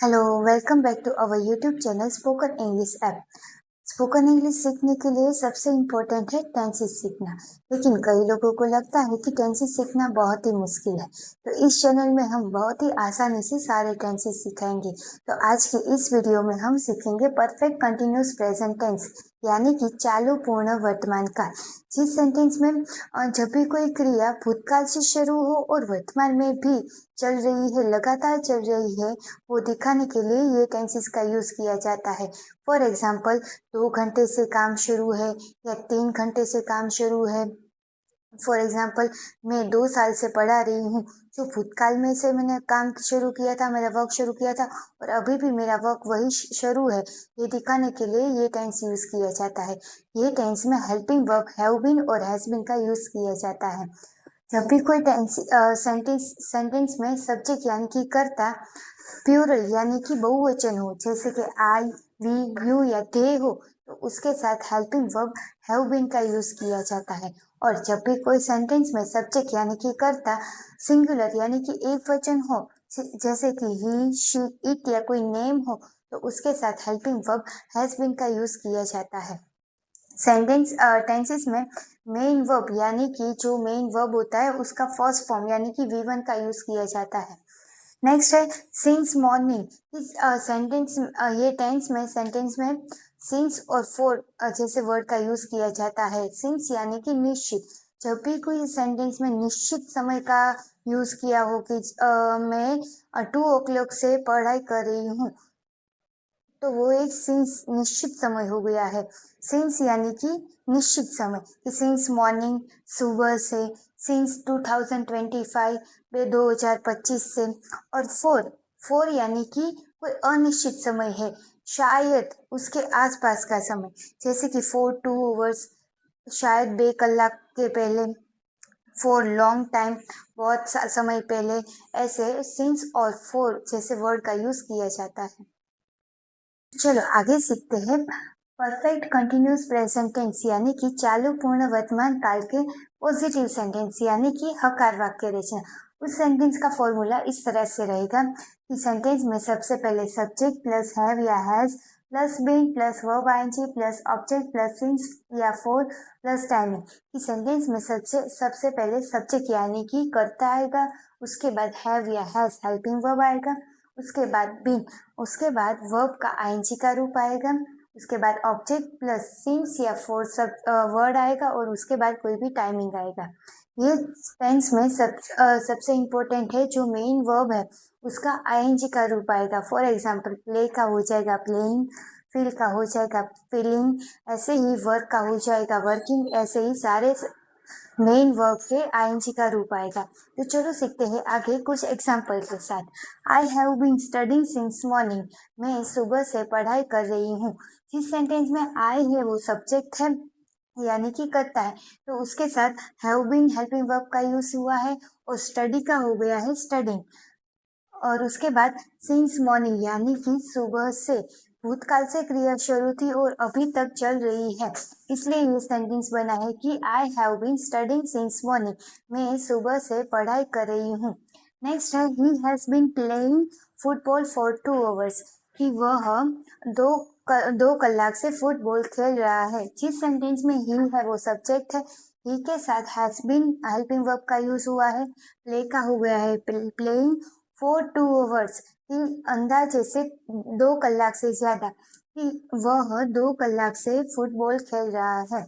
Hello, welcome back to our YouTube channel spoken English app. Spoken English सीखने के लिए सबसे इम्पोर्टेंट है टेंसेस सीखना। लेकिन कई लोगों को लगता है कि टेंसेस सीखना बहुत ही मुश्किल है। तो इस चैनल में हम बहुत ही आसानी से सारे टेंसेस सिखाएंगे। तो आज की इस वीडियो में हम सीखेंगे परफेक्ट कंटिन्यूस प्रेजेंट टेंस, यानी कि चालू पूर्ण वर्तमान काल। जिस सेंटेंस में जब भी कोई क्रिया भूतकाल से शुरू हो और वर्तमान में भी चल रही है, लगातार चल रही है, वो दिखाने के लिए ये टेंसेस का यूज किया जाता है। फॉर एग्जाम्पल, 2 घंटे से काम शुरू है या 3 घंटे से काम शुरू है। फॉर एग्जाम्पल, मैं 2 साल से पढ़ा रही हूँ। जो भूतकाल में से मैंने काम शुरू किया था, मेरा वर्क शुरू किया था, और अभी भी मेरा वर्क वही शुरू है, ये दिखाने के लिए ये टेंस यूज किया जाता है। ये टेंस में हेल्पिंग वर्ब हैव बीन और हैज बीन का यूज किया जाता है। जब भी कोई सेंटेंस में सब्जेक्ट यानी कि कर्ता प्लूरल यानी कि बहुवचन हो, जैसे कि आई, वी, यू या दे हो, तो उसके साथ हेल्पिंग वर्ब हैव बीन का यूज किया जाता है। और जब भी कोई सेंटेंस में सब्जेक्ट यानी कि कर्ता सिंगुलर यानी कि एक वचन हो, जैसे कि ही, शी, इट या कोई नेम हो, तो उसके साथ हेल्पिंग वर्ब हैज बीन का यूज किया जाता है। सेंटेंस टेंसेस में मेन वर्ब यानी कि जो मेन वर्ब होता है उसका फर्स्ट फॉर्म यानी कि वी1 का यूज किया जाता है। नेक्स्ट है सिंस मॉर्निंग। इस सेंटेंस ये टेंस में सेंटेंस में सिंस और फॉर जैसे वर्ड का यूज किया जाता है। सिंस यानी कि निश्चित। जब भी कोई सेंटेंस में निश्चित समय का यूज किया हो कि मैं 2 o'clock से पढ़ाई कर रही हूँ, तो वो एक सिंस निश्चित समय हो गया है। सिंस यानी कि निश्चित समय, कि सिंस मॉर्निंग सुबह से, सिंस 2025 में 2025 से। और फोर फोर यानी कि कोई अनिश्चित समय है, शायद उसके आसपास का समय, जैसे कि फॉर 2 hours, शायद 2 कलाक के पहले, फॉर लॉन्ग टाइम बहुत समय पहले। ऐसे सिंस और फोर जैसे वर्ड का यूज किया जाता है। चलो आगे सीखते हैं परफेक्ट कंटिन्यूस प्रेजेंट टेंस, यानी कि चालू पूर्ण वर्तमान काल के पॉजिटिव सेंटेंस यानी कि हकार वाक्य रचना। उस सेंटेंस का फॉर्मूला इस तरह से रहेगा कि सेंटेंस में सबसे पहले सब्जेक्ट प्लस हैव या has plus been plus verb ING plus object plus since या फोर प्लस टाइमिंग। कि सेंटेंस में सबसे पहले सब्जेक्ट यानी कि कर्ता आएगा, उसके बाद हैव या हैज हेल्पिंग वर्ब आएगा, उसके बाद बीन, उसके बाद वर्ब का आईएनजी का रूप आएगा, उसके बाद ऑब्जेक्ट प्लस सिंस या फोर सब वर्ड आएगा, और उसके बाद कोई भी टाइमिंग आएगा। ये टेंस में सबसे इम्पोर्टेंट है, जो मेन वर्ब है उसका आईएनजी का रूप आएगा। फॉर एग्जाम्पल, प्ले का हो जाएगा प्लेइंग, फील का हो जाएगा फीलिंग, ऐसे ही वर्क का हो जाएगा वर्किंग, ऐसे ही सारे मेन वर्ब के आईएनजी का रूप आएगा। तो चलो सीखते हैं आगे कुछ एग्जाम्पल के साथ। I have been studying since morning. मैं सुबह से पढ़ाई कर रही हूँ। जिस सेंटेंस में आई है वो सब्जेक्ट है यानी कि करता है, तो उसके साथ हैव बीन हेल्पिंग वर्ब का यूज हुआ है, और स्टडी का हो गया है स्टडिंग। और उसके बाद सिंस मॉर्निंग यानी कि सुबह से, भूतकाल से क्रिया शुरू थी और अभी तक चल रही है, इसलिए ये सेंटेंस बना है कि I have been studying since morning. मैं सुबह से पढ़ाई कर रही हूँ। नेक्स्ट है he has been playing football for 2 hours। कि वह 2 कलाक से फुटबॉल खेल रहा है। जिस सेंटेंस में ही है वो सब्जेक्ट है, ही के साथ हैज बीन हेल्पिंग वर्ब का यूज हुआ है, प्ले का हो गया है प्लेइंग फॉर 2 hours, कि अंदाजे से 2 कलाक से ज्यादा, कि वह 2 कलाक से फुटबॉल खेल रहा है।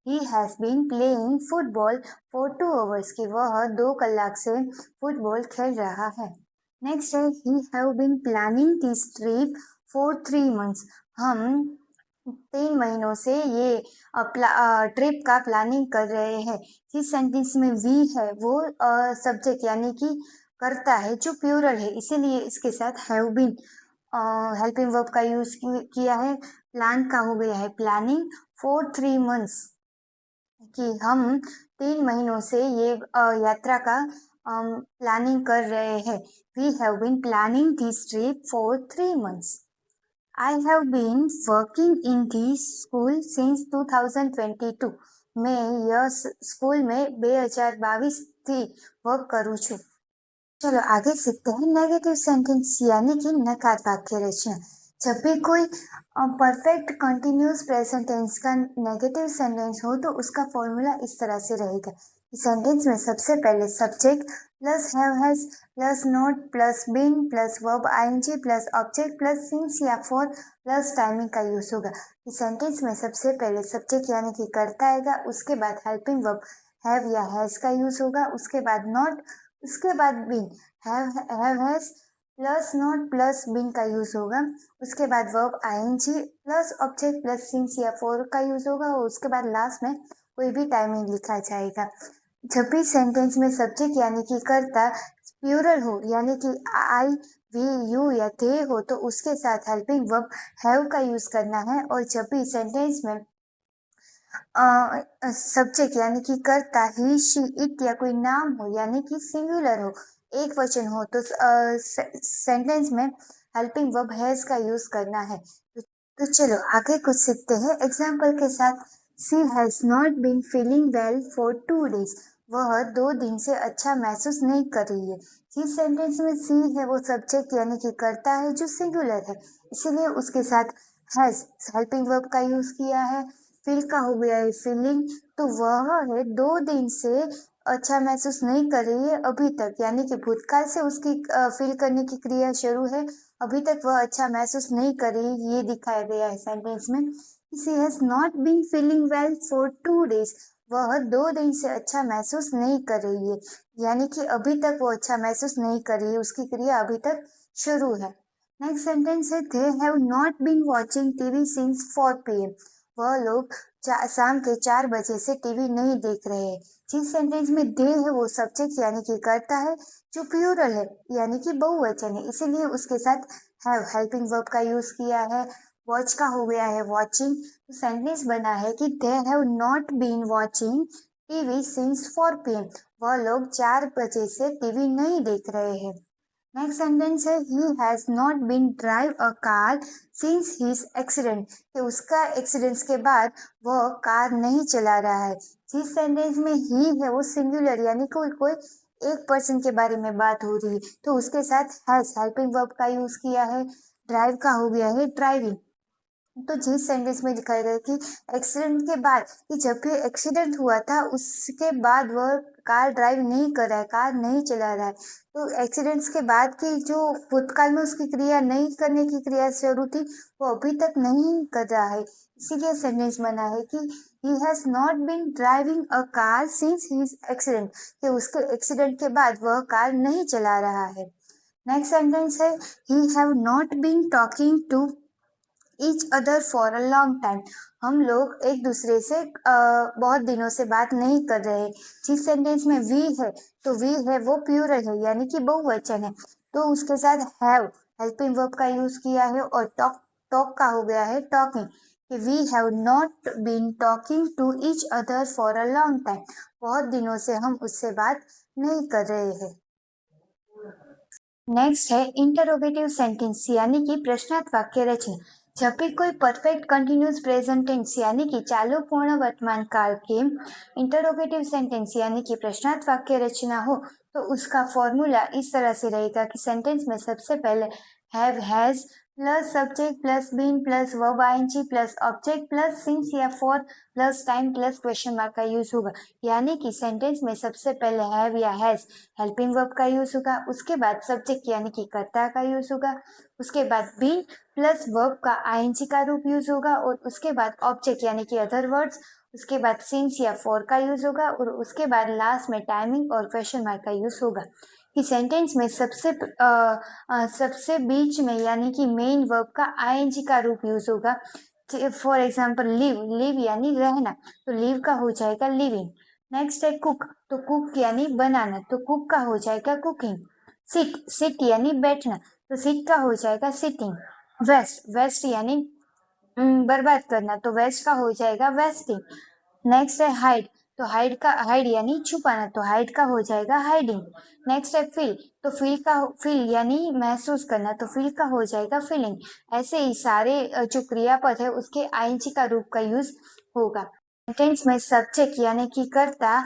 He has been playing football for 2 hours, कि वह 2 कलाक से फुटबॉल खेल रहा है। नेक्स्ट है he have been planning this trip for 3 months। हम 3 महीनों से ये ट्रिप का प्लानिंग कर रहे हैं। जिस सेंटेंस में वी है वो सब्जेक्ट यानी कि करता है, जो प्लूरल है, इसीलिए इसके साथ हैव बीन हेल्पिंग वर्ब का यूज किया है। प्लान का हो गया है प्लानिंग फॉर 3 months, कि हम 3 महीनों से ये यात्रा का प्लानिंग कर रहे हैं। We have been planning this trip for 3 months। I have been working in this school since 2022। मैं यह स्कूल में 2022 થી વર્ક કરું છું। चलो आगे सीखते हैं नेगेटिव सेंटेंस यानी कि नकार वाक्य रचना। जब भी कोई परफेक्ट कंटिन्यूअस प्रेजेंट टेंस का नेगेटिव सेंटेंस हो तो उसका फॉर्मूला इस तरह से रहेगा। इस सेंटेंस में सबसे पहले subject plus have has plus not plus been plus verb ING plus object plus since या फॉर प्लस टाइमिंग का यूज होगा। इस सेंटेंस में सबसे पहले सब्जेक्ट यानी कि कर्ता आएगा, उसके बाद हेल्पिंग वर्ब हैव या हैज का यूज होगा, उसके बाद नॉट, उसके बाद been have has plus not plus been का यूज होगा, उसके बाद verb ING plus object plus since या फॉर का यूज होगा और उसके बाद लास्ट में कोई भी टाइमिंग लिखा जाएगा। जब भी सेंटेंस में सब्जेक्ट यानी कि कर्ता प्लूरल हो यानी कि आई वी यू या थे हो तो उसके साथ हेल्पिंग वर्ब हैव का यूज करना है। और जब भी सेंटेंस में सब्जेक्ट यानी कि कर्ता ही शी इट या कोई नाम हो यानी कि सिंगुलर हो, एक वचन हो तो सेंटेंस में हेल्पिंग वर्ब हैज का यूज करना है। तो चलो आगे कुछ सीखते हैं एग्जाम्पल के साथ। She has not been feeling well for 2 days। वह 2 दिन से अच्छा महसूस नहीं कर रही है। जिस सेंटेंस में सी है वो सब्जेक्ट यानी कि कर्ता है जो सिंगुलर है, इसीलिए उसके साथ हैज हेल्पिंग वर्ब का यूज किया है। फील का हो गया है फीलिंग, तो वह है 2 दिन से अच्छा महसूस नहीं कर रही है अभी तक, यानी कि भूतकाल से उसकी फील करने की क्रिया शुरू है, अभी तक वह अच्छा महसूस नहीं कर रही, ये दिखाया गया है सेंटेंस में। She has not been feeling well for 2 days। वह 2 दिन से अच्छा महसूस नहीं कर रही है, यानी कि अभी तक वो अच्छा महसूस नहीं कर रही है, उसकी क्रिया अभी तक शुरू है। नेक्स्ट सेंटेंस है they have not been watching TV since 4 p.m। वह लोग शाम के 4 बजे से टीवी नहीं देख रहे हैं। जिस सेंटेंस में दे है वो सब्जेक्ट यानी कि करता है जो प्लूरल है यानी कि बहुवचन है, इसीलिए उसके साथ हैव हेल्पिंग वर्ब का यूज किया है। वॉच का हो गया है वॉचिंग, तो सेंटेंस बना है कि they have not been watching TV since 4 p.m। वह लोग 4 बजे से टीवी नहीं देख रहे हैं। नेक्स्ट सेंटेंस है he has not been drive a car since his accident, कि उसका एक्सीडेंट के बाद वह कार नहीं चला रहा है। जिस सेंटेंस में ही है वो सिंगुलर यानी कोई कोई एक पर्सन के बारे में बात हो रही है, तो उसके साथ हैज हेल्पिंग वर्ब का यूज किया है। ड्राइव का हो गया है ड्राइविंग। तो जिस सेंटेंस में दिखाया गया कि एक्सीडेंट के बाद, कि जब भी एक्सीडेंट हुआ था उसके बाद वह कार ड्राइव नहीं कर रहा है, कार नहीं चला रहा है, तो एक्सीडेंट्स के बाद की जो भूतकाल में उसकी क्रिया नहीं करने की क्रिया शुरू थी वो अभी तक नहीं कर रहा है, इसीलिए सेंटेंस बना है कि he has not been driving a car since his accident, कि उसके एक्सीडेंट के बाद वह कार नहीं चला रहा है। नेक्स्ट सेंटेंस है he have not been talking to each other for a long time. हम लोग एक दूसरे से बहुत दिनों से बात नहीं कर रहे। जिस सेंटेंस में वी है तो वी है वो प्लूरल है यानी कि बहुवचन है, तो उसके साथ हैव हेल्पिंग वर्ब का यूज किया है। और टॉक टॉक का हो गया है टॉकिंग, कि we have not been talking to each other for a long time. बहुत दिनों से हम उससे बात नहीं कर रहे हैं। नेक्स्ट है इंटरोगेटिव सेंटेंस यानी कि प्रश्नार्थ वाक्य रचना। जब भी कोई परफेक्ट कंटिन्यूस प्रेजेंट टेंस यानी कि चालू पूर्ण वर्तमान काल के इंटरोगेटिव सेंटेंस यानी कि प्रश्नार्थ वाक्य रचना हो तो उसका फॉर्मूला इस तरह से रहेगा कि सेंटेंस में सबसे पहले have has plus subject plus been plus verb ING plus object plus since या for plus time plus question mark का यूज होगा, यानी कि सेंटेंस में सबसे पहले हैव या हैज हेल्पिंग वर्ब का यूज होगा, उसके बाद सब्जेक्ट यानी कि कर्ता का यूज होगा, उसके बाद बीन प्लस वर्ब का आईएनजी का रूप यूज होगा और उसके बाद ऑब्जेक्ट यानी कि अदर वर्ड्स, उसके बाद सिंस या फॉर का यूज होगा और उसके बाद लास्ट में टाइमिंग और क्वेश्चन मार्क का यूज होगा। कि सेंटेंस में सबसे बीच में यानी कि मेन वर्ब का आईएनजी का रूप यूज होगा। फॉर एग्जाम्पल लिव, लिव यानी रहना, तो लिव का हो जाएगा लिविंग। नेक्स्ट है कुक, तो कुक यानी बनाना, तो कुक का हो जाएगा कुकिंग। सिट, सिट यानी बैठना, तो सिट का हो जाएगा सिटिंग। वेस्ट, वेस्ट यानी बर्बाद करना, तो वेस्ट का हो जाएगा वेस्टिंग। नेक्स्ट है हाइड, तो हाइड का हाइड यानी छुपाना, तो हाइड का हो जाएगा हाइडिंग। नेक्स्ट है फील, तो फील का फील यानी महसूस करना, तो फील का हो जाएगा फीलिंग। ऐसे ही सारे जो क्रियापद है उसके आईएनजी का रूप का यूज होगा। सेंटेंस में सब्जेक्ट यानी कि कर्ता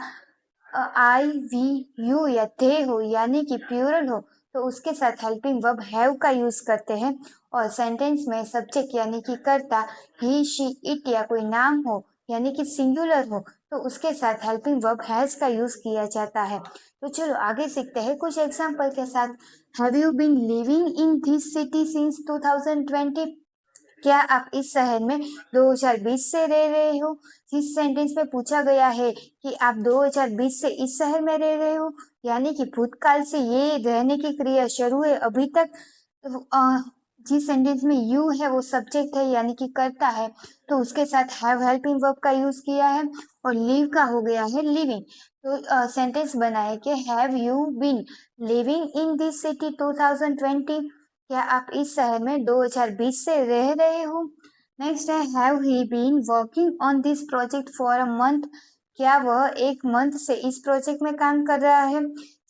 आई वी यू या दे हो यानी कि प्लूरल हो तो उसके साथ हेल्पिंग वर्ब हैव का यूज करते हैं। और सेंटेंस में सब्जेक्ट यानी कि कर्ता ही शी इट या कोई नाम हो यानी कि सिंगुलर हो तो उसके साथ हेल्पिंग वर्ब हैज का यूज किया जाता है। तो चलो आगे सीखते हैं कुछ एग्जाम्पल के साथ। Have you been living in this city since 2020? क्या आप इस शहर में 2020 से रह रहे हो? इस सेंटेंस में पूछा गया है कि आप 2020 से इस शहर में रह रहे हो यानी कि भूतकाल से ये रहने की क्रिया शुरू है अभी तक। तो, जिस सेंटेंस में यू है वो सब्जेक्ट है यानी कि करता है तो उसके साथ हैव हेल्पिंग वर्ब का यूज किया है। और लिव का हो गया है लिविंग। तो सेंटेंस बनाए कि have you been living in this city 2020? क्या आप इस शहर में 2020 से रह रहे हो? नेक्स्ट है have he been working on this project for a month? क्या वह एक मंथ से इस प्रोजेक्ट में काम कर रहा है?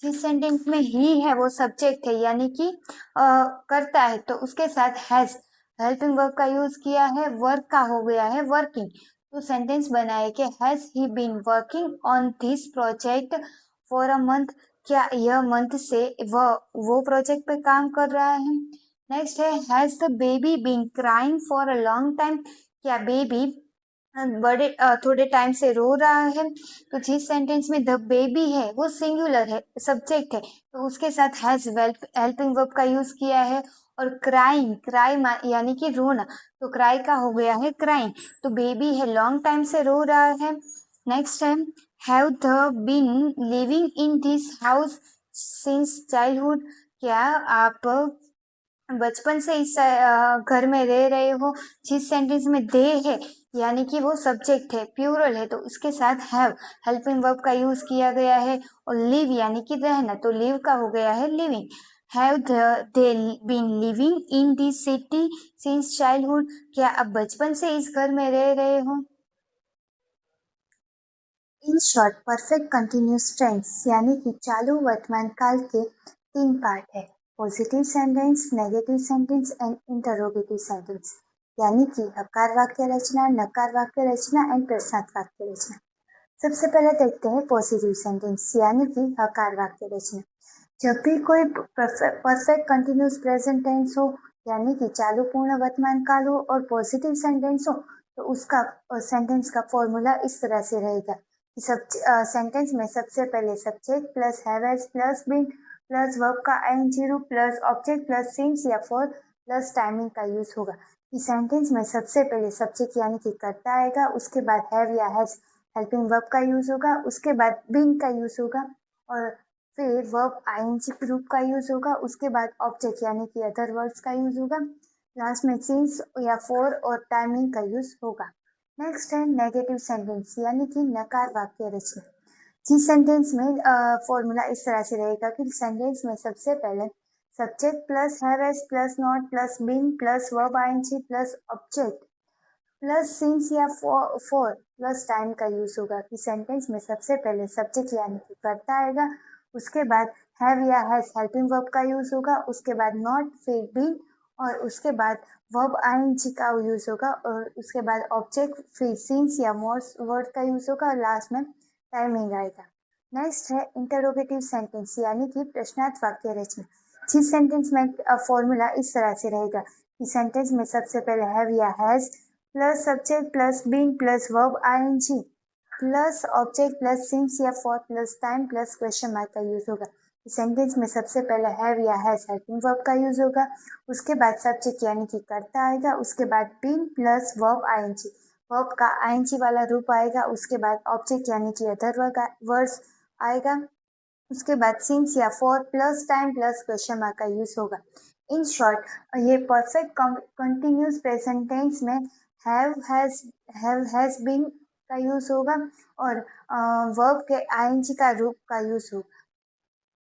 जिस सेंटेंस में ही है वो सब्जेक्ट है यानी कि करता है तो उसके साथ हैज हेल्पिंग वर्ब का यूज किया है। वर्क का हो गया है वर्किंग। तो सेंटेंस बनाए कि has he been working on this project for a month? क्या यह मंथ से वह वो प्रोजेक्ट पे काम कर रहा है? नेक्स्ट है has the baby been crying for a long time? क्या बेबी बड़े थोड़े टाइम से रो रहा है? तो जिस सेंटेंस में द बेबी है वो सिंगुलर है सब्जेक्ट है तो उसके साथ हैज हेल्पिंग वर्ब का यूज किया है। और क्राइंग यानी कि रोना तो क्राई का हो गया है क्राइंग। तो बेबी है लॉन्ग टाइम से रो रहा है। नेक्स्ट है have the been living in this house since childhood? क्या आप बचपन से इस घर में रह रहे हो? जिस सेंटेंस में दे है यानी कि वो सब्जेक्ट है प्लूरल है तो उसके साथ हैव हेल्पिंग वर्ब का यूज किया गया है। और लिव यानी कि रहना तो लिव का हो गया है living. Have they been living in this city since childhood? क्या आप बचपन से इस घर में रह रहे हो? In short perfect continuous tense यानी कि चालू वर्तमान काल के तीन पार्ट है। Positive sentence, negative sentence and interrogative sentence यानी कि हकार वाक्य रचना, नकार वाक्य रचना एंड प्रश्नार्थ वाक्य रचना। सबसे पहले देखते हैं पॉजिटिव सेंटेंस यानी कि हकार वाक्य रचना। जब भी कोई परफेक्ट कंटिन्यूस प्रेजेंट टेंस हो यानी कि चालू पूर्ण वर्तमान काल हो और पॉजिटिव सेंटेंस हो तो उसका सेंटेंस का फॉर्मूला इस तरह से रहेगा कि सब सेंटेंस में सबसे पहले subject plus have has plus been plus verb का आईएनजी रूप प्लस ऑब्जेक्ट प्लस सिंस या फॉर प्लस टाइमिंग का यूज होगा। इस सेंटेंस में सबसे पहले सब्जेक्ट यानी कि करता आएगा, उसके बाद हैव या हैज हेल्पिंग वर्ब का यूज होगा, उसके बाद बीन का यूज होगा और फिर वर्ब आईएनजी ग्रुप का यूज होगा, उसके बाद ऑब्जेक्ट यानी कि अदर वर्ड्स का यूज होगा, लास्ट में सिंस या फॉर और टाइमिंग का यूज होगा। नेक्स्ट है नेगेटिव सेंटेंस यानी कि नकार वाक्य रचना। जिस सेंटेंस में फॉर्मूला इस तरह से रहेगा कि सेंटेंस में सबसे पहले subject plus have has plus not plus been plus verb ING plus object plus since या फॉर प्लस टाइम का यूज होगा कि सेंटेंस में सबसे पहले सब्जेक्ट यानी कि करता आएगा, उसके बाद हैव या हैज हेल्पिंग वर्ब का यूज होगा, उसके बाद नॉट फिर बीन और उसके बाद वर्ब आईएनजी का यूज होगा और उसके बाद ऑब्जेक्ट फिर सिंस या मोर वर्ड का यूज होगा और लास्ट में टाइमिंग आएगा। नेक्स्ट है इंटरोगेटिव सेंटेंस यानी कि प्रश्नार्थ वाक्य रचना। जिस सेंटेंस में फॉर्मूला इस तरह से रहेगा कि सेंटेंस में सबसे पहले हैव या has plus subject plus been plus verb ING plus object plus since या for plus time plus question mark का यूज होगा। सेंटेंस में सबसे पहले हैव या हैज हेल्पिंग वर्ब का यूज होगा, उसके बाद सब्जेक्ट यानी कि करता आएगा, उसके बाद been plus verb ING verb का आईएनजी वाला रूप आएगा, उसके बाद ऑब्जेक्ट यानी कि अदर वर्ड्स आएगा, उसके बाद सिंस या for plus time plus question mark का यूज होगा। इन शॉर्ट ये परफेक्ट कंटिन्यूस प्रेजेंट टेंस में हैव हैज बीन का यूज होगा और वर्ब के आईएनजी का रूप का यूज होगा।